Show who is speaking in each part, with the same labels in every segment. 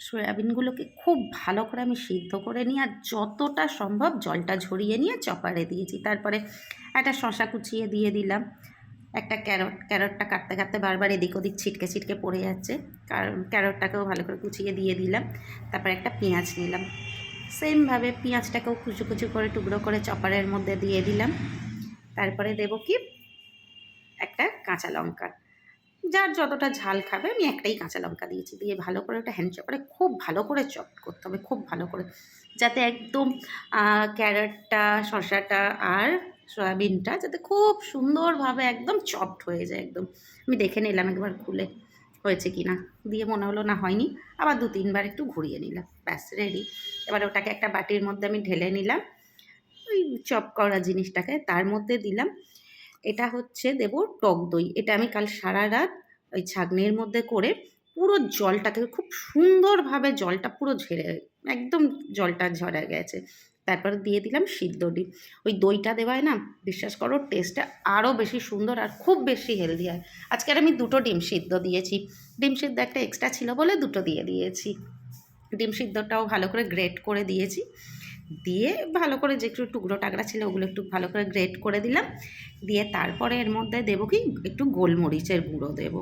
Speaker 1: সয়াবিনগুলোকে খুব ভালো করে আমি সিদ্ধ করে নিয়ে আর যতটা সম্ভব জলটা ঝরিয়ে নিয়ে চপারে দিয়েছি। তারপরে একটা শসা কুচিয়ে দিয়ে দিলাম, একটা ক্যারটটা কাটতে কাটতে বারবার এদিক ওদিক ছিটকে ছিটকে পড়ে যাচ্ছে, কারণ ক্যারটটাকেও ভালো করে কুচিয়ে দিয়ে দিলাম। তারপরে একটা পেঁয়াজ নিলাম, সেমভাবে পেঁয়াজটাকেও কুচু কুচু করে টুকরো করে চপারের মধ্যে দিয়ে দিলাম। তারপরে দেবো কি একটা কাঁচা লঙ্কা, যার যতটা ঝাল খাবে আমি একটাই কাঁচা লঙ্কা দিয়েছি। দিয়ে ভালো করে ওটা হ্যান্ড চপারে খুব ভালো করে চপ করতে হবে, খুব ভালো করে, যাতে একদম ক্যারটটা, শসাটা আর সয়াবিনটা যাতে খুব সুন্দরভাবে একদম চপড হয়ে যায়। একদম আমি দেখে নিলাম একবার খুলে হয়েছে কি না, দিয়ে মনে হলো না হয়নি, আবার 2-3 বার একটু ঘুরিয়ে নিলাম, ব্যাস রেডি। এবার ওটাকে একটা বাটির মধ্যে আমি ঢেলে নিলাম, ওই চপ করা জিনিসটাকে তার মধ্যে দিলাম। এটা হচ্ছে দেব টক দই, এটা আমি কাল সারা রাত ওই ছাঁকনির মধ্যে করে পুরো জলটাকে খুব সুন্দরভাবে জলটা পুরো ঝেড়ে একদম জলটা ঝরে গেছে। তারপরে দিয়ে দিলাম সিদ্ধ ডিম। ওই দইটা দেওয়ায় না বিশ্বাস করো টেস্টটা আরও বেশি সুন্দর আর খুব বেশি হেলদি হয়। আজকে আর আমি 2টো ডিম সিদ্ধ দিয়েছি, ডিম সিদ্ধ একটা এক্সট্রা ছিল বলে 2টো দিয়ে দিয়েছি। ডিম সিদ্ধটাও ভালো করে গ্রেট করে দিয়েছি, দিয়ে ভালো করে যে একটু টুকরো টাকরা ছিল ওগুলো একটু ভালো করে গ্রেট করে দিলাম। দিয়ে তারপরে এর মধ্যে দেবো কি একটু গোলমরিচের গুঁড়ো দেবো,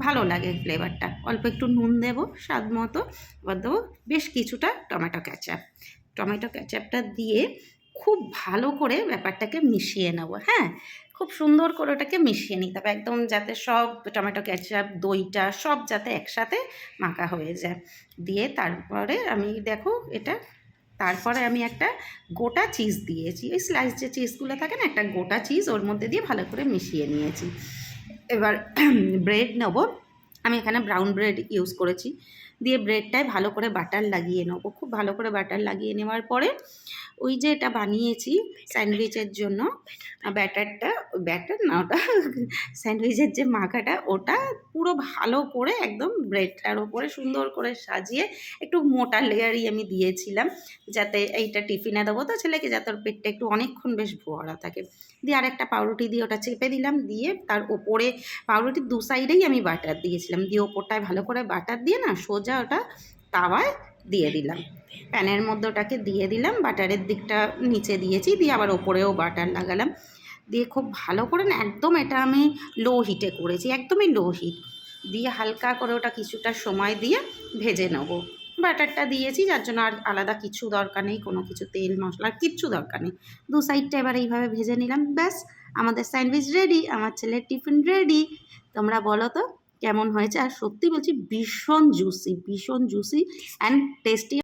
Speaker 1: ভালো লাগে ফ্লেভারটা। অল্প একটু নুন দেবো স্বাদ মতো, এবার দেবো বেশ কিছুটা টমেটো ক্যাচাপ। টমেটো ক্যাচাপটা দিয়ে খুব ভালো করে ব্যাপারটাকে মিশিয়ে নেবো। হ্যাঁ, খুব সুন্দর করে ওটাকে মিশিয়ে নিতে হবে একদম, যাতে সব টমেটো ক্যাচাপ দইটা সব যাতে একসাথে মাখা হয়ে যায়। দিয়ে তারপরে আমি দেখো এটা, তারপরে আমি একটা গোটা চিজ দিয়েছি, ওই স্লাইস যে চিজগুলো থাকে না, একটা গোটা চিজ ওর মধ্যে দিয়ে ভালো করে মিশিয়ে নিয়েছি। এবার ব্রেড নেবো, আমি এখানে ব্রাউন ব্রেড ইউজ করেছি। দিয়ে ব্রেডটায় ভালো করে বাটার লাগিয়ে নেবো, খুব ভালো করে বাটার লাগিয়ে নেওয়ার পরে ওই যে এটা বানিয়েছি স্যান্ডউইচের জন্য ব্যাটার না ওটা স্যান্ডউইচের যে মাখাটা, ওটা পুরো ভালো করে একদম ব্রেডটার ওপরে সুন্দর করে সাজিয়ে একটু মোটা লেয়ারই আমি দিয়েছিলাম, যাতে এইটা টিফিনে দেবো তো ছেলেকে, যাতে ওর পেটটা একটু অনেকক্ষণ বেশ ভরা থাকে। দিয়ে আরেকটা পাউরুটি দিয়ে ওটা চেপে দিলাম, দিয়ে তার ওপরে পাউরুটির 2 সাইডেই আমি বাটার দিয়েছিলাম, দিয়ে ওপরটায় ভালো করে বাটার দিয়ে না সোজা ওটা তাওয়ায় দিয়ে দিলাম, প্যানের মধ্যে ওটাকে দিয়ে দিলাম, বাটারের দিকটা নিচে দিয়েছি, দিয়ে আবার ওপরেও বাটার লাগালাম। দিয়ে খুব ভালো করে না একদম এটা আমি লো হিটে করেছি, একদমই লো হিট দিয়ে হালকা করে ওটা কিছুটা সময় দিয়ে ভেজে নেব। বাটারটা দিয়েছি যার জন্য আর আলাদা কিছু দরকার নেই, কোনো কিছু তেল মশলার কিচ্ছু দরকার নেই। 2 সাইডটা এবার এইভাবে ভেজে নিলাম, ব্যাস আমাদের স্যান্ডউইচ রেডি, আমার ছেলের টিফিন রেডি। তোমরা বলো তো কেমন হয়েছে? আর সত্যি বলছি ভীষণ জুসি অ্যান্ড টেস্টি।